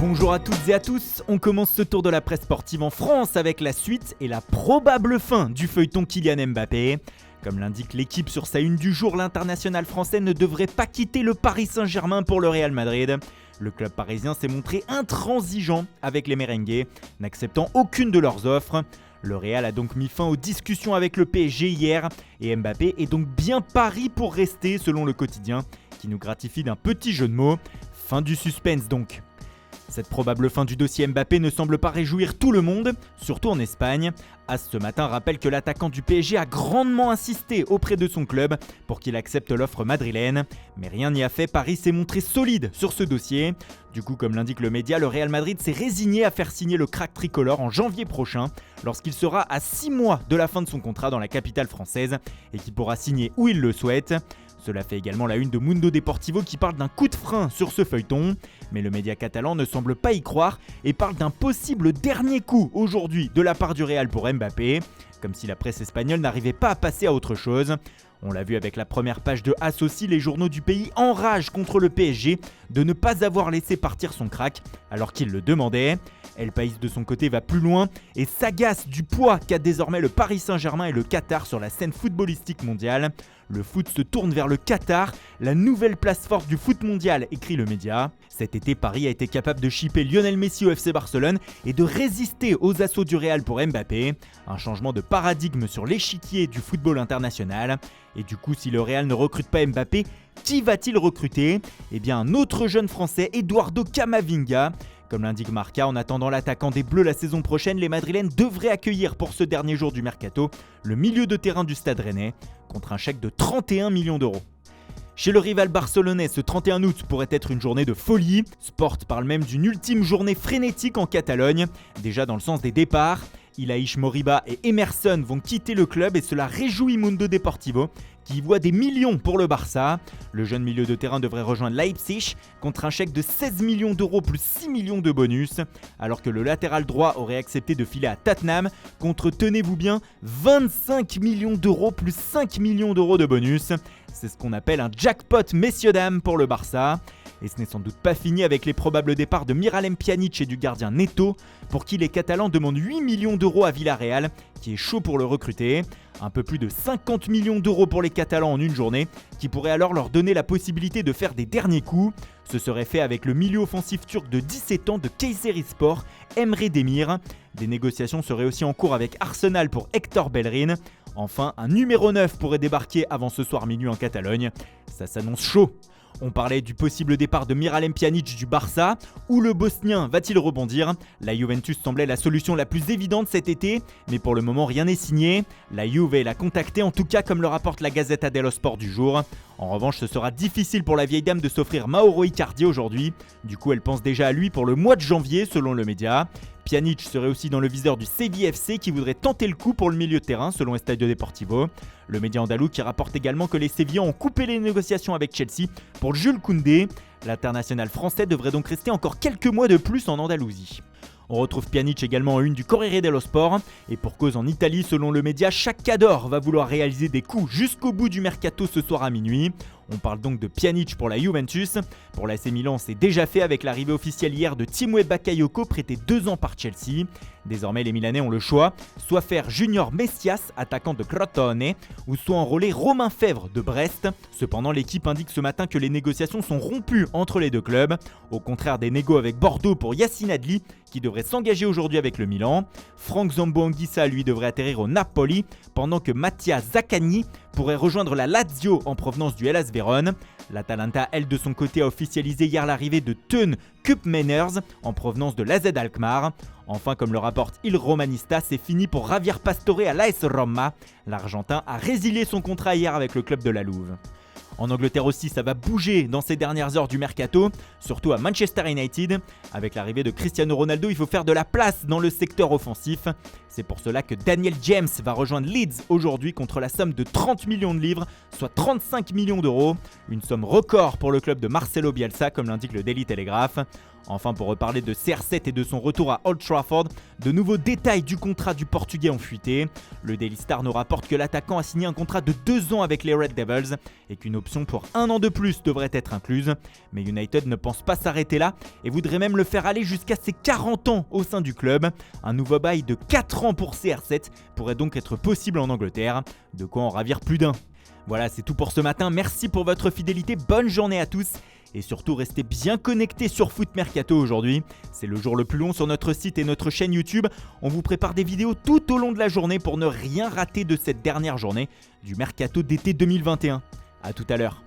Bonjour à toutes et à tous, on commence ce tour de la presse sportive en France avec la suite et la probable fin du feuilleton Kylian Mbappé. Comme l'indique l'équipe sur sa une du jour, l'international français ne devrait pas quitter le Paris Saint-Germain pour le Real Madrid. Le club parisien s'est montré intransigeant avec les merengues, n'acceptant aucune de leurs offres. Le Real a donc mis fin aux discussions avec le PSG hier et Mbappé est donc bien pari pour rester selon le quotidien qui nous gratifie d'un petit jeu de mots. Fin du suspense donc. Cette probable fin du dossier Mbappé ne semble pas réjouir tout le monde, surtout en Espagne. AS ce matin rappelle que l'attaquant du PSG a grandement insisté auprès de son club pour qu'il accepte l'offre madrilène. Mais rien n'y a fait, Paris s'est montré solide sur ce dossier. Du coup, comme l'indique le média, le Real Madrid s'est résigné à faire signer le crack tricolore en janvier prochain, lorsqu'il sera à 6 mois de la fin de son contrat dans la capitale française et qu'il pourra signer où il le souhaite. Cela fait également la une de Mundo Deportivo qui parle d'un coup de frein sur ce feuilleton. Mais le média catalan ne semble pas y croire et parle d'un possible dernier coup aujourd'hui de la part du Real pour Mbappé, comme si la presse espagnole n'arrivait pas à passer à autre chose. On l'a vu avec la première page de AS aussi, les journaux du pays enragent contre le PSG de ne pas avoir laissé partir son crack alors qu'il le demandait. El País de son côté va plus loin et s'agace du poids qu'a désormais le Paris Saint-Germain et le Qatar sur la scène footballistique mondiale. Le foot se tourne vers le Qatar, la nouvelle place forte du foot mondial, écrit le média. Cet été, Paris a été capable de shipper Lionel Messi au FC Barcelone et de résister aux assauts du Real pour Mbappé. Un changement de paradigme sur l'échiquier du football international. Et du coup, si le Real ne recrute pas Mbappé, qui va-t-il recruter ? Eh bien, un autre jeune français, Eduardo Camavinga. Comme l'indique Marca, en attendant l'attaquant des Bleus la saison prochaine, les Madrilènes devraient accueillir pour ce dernier jour du mercato le milieu de terrain du Stade Rennais contre un chèque de 31 millions d'euros. Chez le rival barcelonais, ce 31 août pourrait être une journée de folie. Sport parle même d'une ultime journée frénétique en Catalogne, déjà dans le sens des départs. Ilaïch Moriba et Emerson vont quitter le club et cela réjouit Mundo Deportivo qui y voit des millions pour le Barça. Le jeune milieu de terrain devrait rejoindre Leipzig contre un chèque de 16 millions d'euros plus 6 millions de bonus, alors que le latéral droit aurait accepté de filer à Tottenham contre, tenez-vous bien, 25 millions d'euros plus 5 millions d'euros de bonus. C'est ce qu'on appelle un jackpot messieurs-dames pour le Barça. Et ce n'est sans doute pas fini avec les probables départs de Miralem Pjanic et du gardien Neto, pour qui les Catalans demandent 8 millions d'euros à Villarreal, qui est chaud pour le recruter. Un peu plus de 50 millions d'euros pour les Catalans en une journée, qui pourrait alors leur donner la possibilité de faire des derniers coups. Ce serait fait avec le milieu offensif turc de 17 ans de Kayserispor, Emre Demir. Des négociations seraient aussi en cours avec Arsenal pour Hector Bellerin. Enfin, un numéro 9 pourrait débarquer avant ce soir minuit en Catalogne. Ça s'annonce chaud. On parlait du possible départ de Miralem Pjanic du Barça. Où le Bosnien va-t-il rebondir ? La Juventus semblait la solution la plus évidente cet été, mais pour le moment rien n'est signé. La Juve l'a contacté en tout cas comme le rapporte la Gazzetta dello Sport du jour. En revanche, ce sera difficile pour la vieille dame de s'offrir Mauro Icardi aujourd'hui. Du coup, elle pense déjà à lui pour le mois de janvier selon le média. Pjanic serait aussi dans le viseur du Séville FC qui voudrait tenter le coup pour le milieu de terrain selon Estadio Deportivo. Le média andalou qui rapporte également que les Sévillans ont coupé les négociations avec Chelsea pour Jules Koundé. L'international français devrait donc rester encore quelques mois de plus en Andalousie. On retrouve Pjanic également en une du Corriere dello Sport. Et pour cause en Italie, selon le média, chaque cador va vouloir réaliser des coups jusqu'au bout du mercato ce soir à minuit. On parle donc de Pjanic pour la Juventus. Pour l'AC Milan, c'est déjà fait avec l'arrivée officielle hier de Timur Bakayoko, prêté 2 ans par Chelsea. Désormais, les Milanais ont le choix, soit faire Junior Messias, attaquant de Crotone, ou soit enrôler Romain Fèvre de Brest. Cependant, l'équipe indique ce matin que les négociations sont rompues entre les deux clubs, au contraire des négos avec Bordeaux pour Yacine Adli, qui devrait s'engager aujourd'hui avec le Milan. Franck Zambo-Anguissa, lui, devrait atterrir au Napoli, pendant que Mattia Zaccagni pourrait rejoindre la Lazio en provenance du Hellas Vérone. L'Atalanta, elle, de son côté, a officialisé hier l'arrivée de Teun Koopmeiners en provenance de l'AZ Alkmaar. Enfin, comme le rapporte Il Romanista, c'est fini pour Javier Pastore à l'AS Roma. L'Argentin a résilié son contrat hier avec le club de la Louve. En Angleterre aussi, ça va bouger dans ces dernières heures du mercato, surtout à Manchester United. Avec l'arrivée de Cristiano Ronaldo, il faut faire de la place dans le secteur offensif. C'est pour cela que Daniel James va rejoindre Leeds aujourd'hui contre la somme de 30 millions de livres, soit 35 millions d'euros. Une somme record pour le club de Marcelo Bielsa, comme l'indique le Daily Telegraph. Enfin, pour reparler de CR7 et de son retour à Old Trafford, de nouveaux détails du contrat du Portugais ont fuité. Le Daily Star nous rapporte que l'attaquant a signé un contrat de 2 ans avec les Red Devils et qu'une option pour 1 an de plus devrait être incluse. Mais United ne pense pas s'arrêter là et voudrait même le faire aller jusqu'à ses 40 ans au sein du club. Un nouveau bail de 4 ans pour CR7 pourrait donc être possible en Angleterre, de quoi en ravir plus d'un. Voilà, c'est tout pour ce matin, merci pour votre fidélité, bonne journée à tous. Et surtout, restez bien connectés sur Foot Mercato aujourd'hui. C'est le jour le plus long sur notre site et notre chaîne YouTube. On vous prépare des vidéos tout au long de la journée pour ne rien rater de cette dernière journée du Mercato d'été 2021. A tout à l'heure.